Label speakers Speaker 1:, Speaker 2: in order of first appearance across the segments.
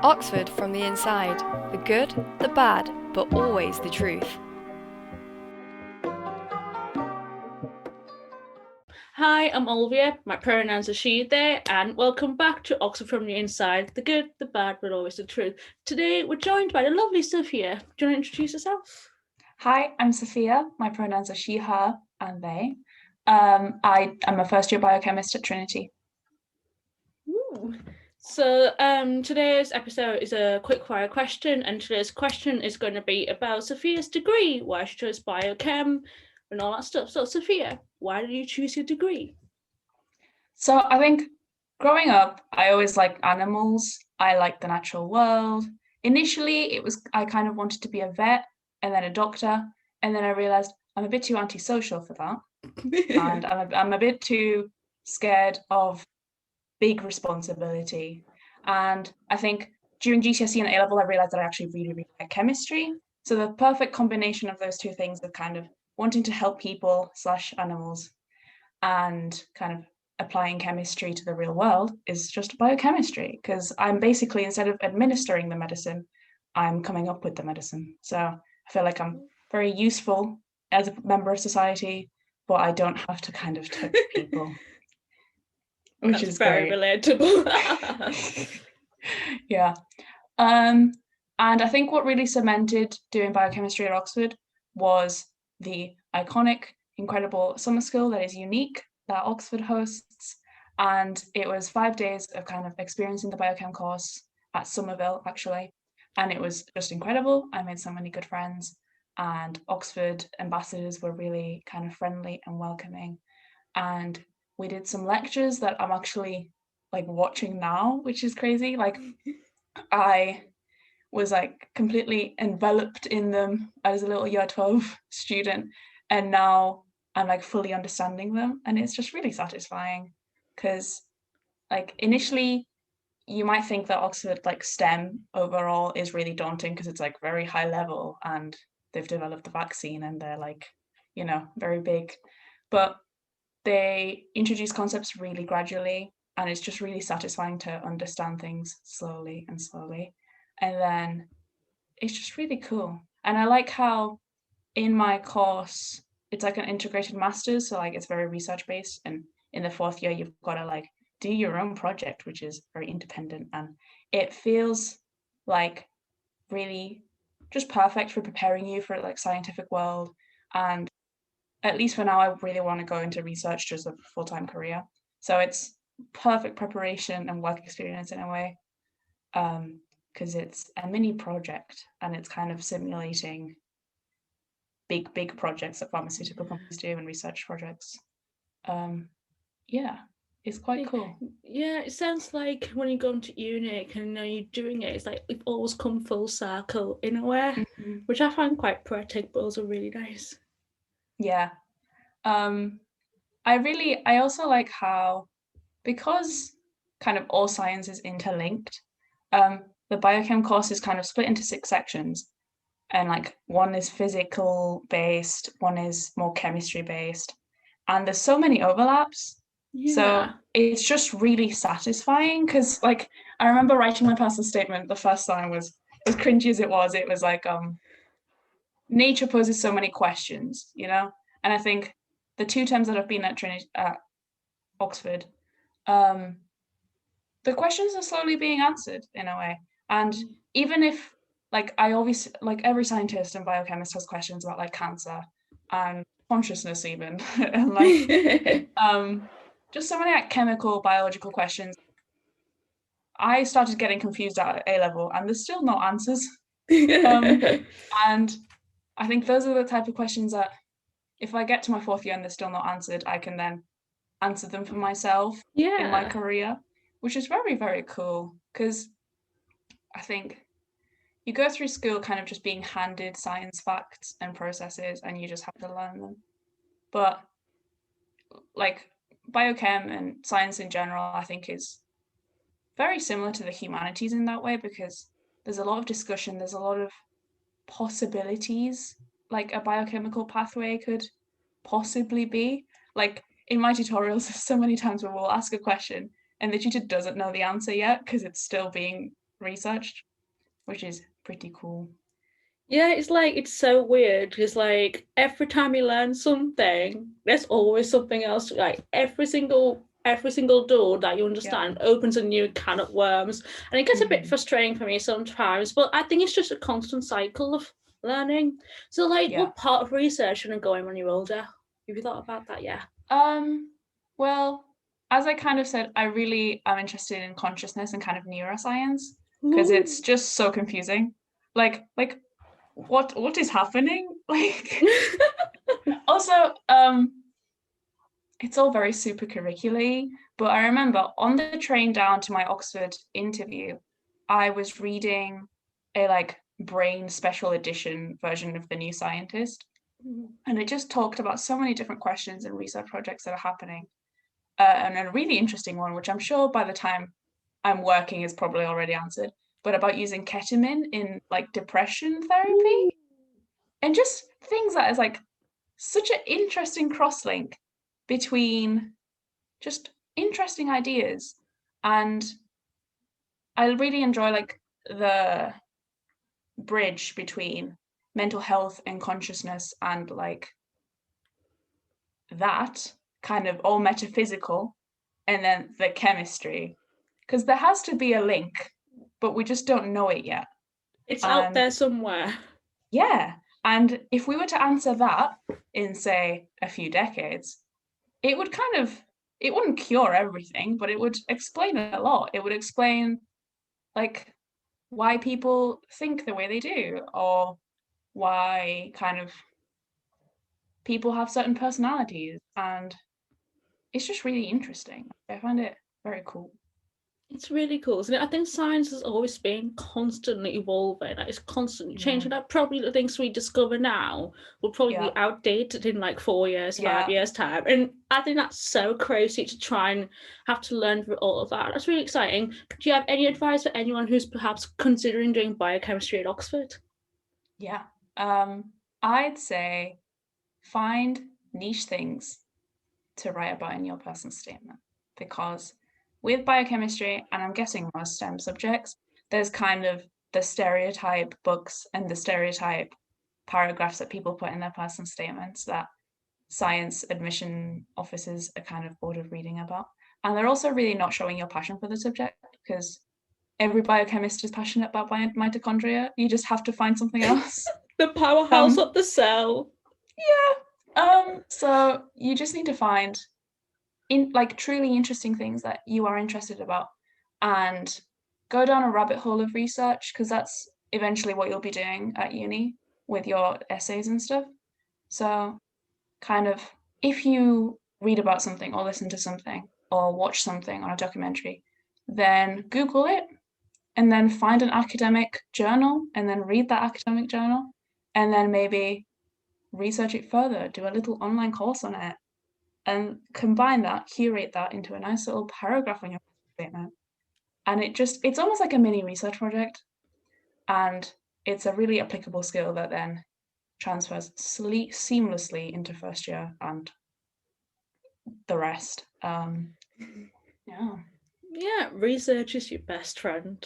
Speaker 1: Oxford from the inside. The good, the bad, but always the truth.
Speaker 2: Hi, I'm Olviya. My pronouns are she, they, and welcome back to Oxford from the Inside. The good, the bad, but always the truth. Today, we're joined by the lovely Sofia. Do you want to introduce yourself?
Speaker 3: Hi, I'm Sofia. My pronouns are she, her, and they. I am a first-year biochemist at Trinity.
Speaker 2: Ooh. So today's episode is a quickfire question, and today's question is going to be about Sophia's degree, why she chose biochem, and all that stuff. So, Sofia, why did you choose your degree?
Speaker 3: So I think growing up, I always liked animals. I liked the natural world. Initially, I kind of wanted to be a vet and then a doctor, and then I realized I'm a bit too antisocial for that, and I'm a bit too scared of big responsibility. And I think during GCSE and A level, I realized that I actually really, really like chemistry. So the perfect combination of those two things of kind of wanting to help people / animals and kind of applying chemistry to the real world is just biochemistry, because I'm basically, instead of administering the medicine, I'm coming up with the medicine. So I feel like I'm very useful as a member of society, but I don't have to kind of touch people, which
Speaker 2: That's
Speaker 3: is
Speaker 2: very
Speaker 3: great.
Speaker 2: relatable.
Speaker 3: Yeah. And I think what really cemented doing biochemistry at Oxford was the iconic, incredible summer school that is unique that Oxford hosts. And it was 5 days of kind of experiencing the biochem course at Somerville, actually. And it was just incredible. I made so many good friends, and Oxford ambassadors were really kind of friendly and welcoming. And we did some lectures that I'm actually like watching now, which is crazy. Like I was like completely enveloped in them as a little year 12 student, and now I'm like fully understanding them, and it's just really satisfying, because like initially you might think that Oxford like STEM overall is really daunting because it's like very high level and they've developed the vaccine and they're like, very big, but they introduce concepts really gradually, and it's just really satisfying to understand things slowly and slowly. And then it's just really cool. And I like how in my course it's like an integrated master's, so like it's very research based, and in the fourth year you've got to like do your own project, which is very independent, and it feels like really just perfect for preparing you for like scientific world. And at least for now, I really want to go into research as a full-time career. So it's perfect preparation and work experience in a way, because it's a mini project and it's kind of simulating big projects that pharmaceutical companies do and research projects. Yeah, it's quite cool.
Speaker 2: Yeah, it sounds like when you go into uni and you're doing it, it's like we've always come full circle in a way,
Speaker 3: Mm-hmm.
Speaker 2: which I find quite poetic, but also really nice.
Speaker 3: Yeah. Um, I also like how, because kind of all science is interlinked, the biochem course is kind of split into 6 sections, and like one is physical based, one is more chemistry based, and there's so many overlaps. So
Speaker 2: Yeah.
Speaker 3: it's just really satisfying, because like I remember writing my personal statement the first time, was as cringy as it was like nature poses so many questions, and I think the 2 terms that I've been at Trinity at Oxford, um the questions are slowly being answered in a way. And even if, like, I always, like, every scientist and biochemist has questions about like cancer and consciousness even, and like just so many like chemical biological questions. I started getting confused at A level, and there's still no answers. And I think those are the type of questions that if I get to my fourth year and they're still not answered, I can then answer them for myself in my
Speaker 2: Yeah.
Speaker 3: career, which is very, very cool, because I think you go through school kind of just being handed science facts and processes, and you just have to learn them. But like biochem and science in general, I think is very similar to the humanities in that way, because there's a lot of discussion, there's a lot of possibilities like a biochemical pathway could possibly be. Like in my tutorials, there's so many times where we'll ask a question and the tutor doesn't know the answer yet because it's still being researched, which is pretty cool.
Speaker 2: Yeah, it's so weird because like every time you learn something, there's always something else. Like every single door that you understand opens a new can of worms, and it gets a bit frustrating for me sometimes. But I think it's just a constant cycle of learning. So like, what part of research are you going when you're older? Have you thought about that yet?
Speaker 3: Well, as I kind of said, I really am interested in consciousness and kind of neuroscience because it's just so confusing. Like what is happening? Like also, it's all very supercurricular, but I remember on the train down to my Oxford interview, I was reading a like brain special edition version of The New Scientist. And it just talked about so many different questions and research projects that are happening. And a really interesting one, which I'm sure by the time I'm working is probably already answered, but about using ketamine in like depression therapy. And just things that is like such an interesting cross-link between just interesting ideas. And I really enjoy like the bridge between mental health and consciousness and like that kind of all metaphysical and then the chemistry, because there has to be a link, but we just don't know it yet.
Speaker 2: It's out there somewhere.
Speaker 3: Yeah. And if we were to answer that in, say, a few decades, it would it wouldn't cure everything, but it would explain a lot. It would explain, like, why people think the way they do, or why kind of people have certain personalities. And it's just really interesting. I find it very cool.
Speaker 2: It's really cool, isn't it? I think science has always been constantly evolving. Like, it's constantly changing. Like, probably the things we discover now will probably be outdated in like 4 years, 5 years time. And I think that's so crazy to try and have to learn through all of that. That's really exciting. Do you have any advice for anyone who's perhaps considering doing biochemistry at Oxford?
Speaker 3: Yeah. I'd say find niche things to write about in your personal statement, because with biochemistry, and I'm guessing most STEM subjects, there's kind of the stereotype books and the stereotype paragraphs that people put in their personal statements that science admission officers are kind of bored of reading about. And they're also really not showing your passion for the subject, because every biochemist is passionate about mitochondria. You just have to find something else.
Speaker 2: The powerhouse of the cell.
Speaker 3: Yeah. So you just need to find truly interesting things that you are interested about and go down a rabbit hole of research, because that's eventually what you'll be doing at uni with your essays and stuff. So kind of, if you read about something or listen to something or watch something on a documentary, then Google it and then find an academic journal and then read that academic journal and then maybe research it further, do a little online course on it, and combine that, curate that into a nice little paragraph on your statement. And it's almost like a mini research project. And it's a really applicable skill that then transfers seamlessly into first year and the rest.
Speaker 2: Yeah, research is your best friend.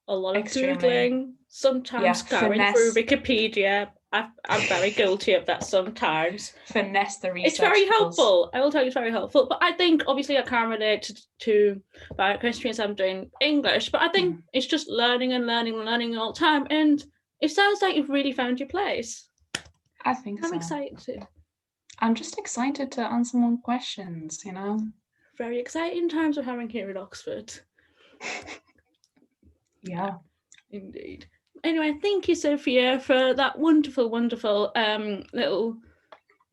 Speaker 2: A lot of
Speaker 3: Extremely.
Speaker 2: Googling, sometimes going through Wikipedia. I'm very guilty of that sometimes.
Speaker 3: Finesse the research.
Speaker 2: It's very helpful. I will tell you, it's very helpful. But I think, obviously, I can't relate to biochemistry as I'm doing English, but I think it's just learning and learning and learning all the time. And it sounds like you've really found your place.
Speaker 3: I think
Speaker 2: I'm excited.
Speaker 3: I'm just excited to answer more questions,
Speaker 2: Very exciting times we're having here at Oxford.
Speaker 3: Yeah.
Speaker 2: Indeed. Anyway, thank you, Sophia, for that wonderful, wonderful little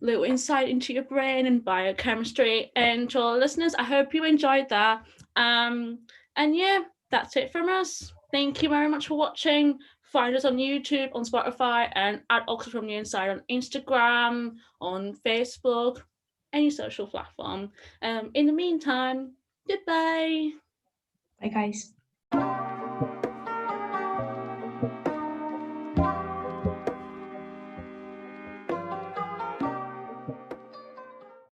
Speaker 2: insight into your brain and biochemistry. And to all listeners, I hope you enjoyed that. And yeah, that's it from us. Thank you very much for watching. Find us on YouTube, on Spotify, and at Oxford from the Inside on Instagram, on Facebook, any social platform. In the meantime, goodbye.
Speaker 3: Bye, guys.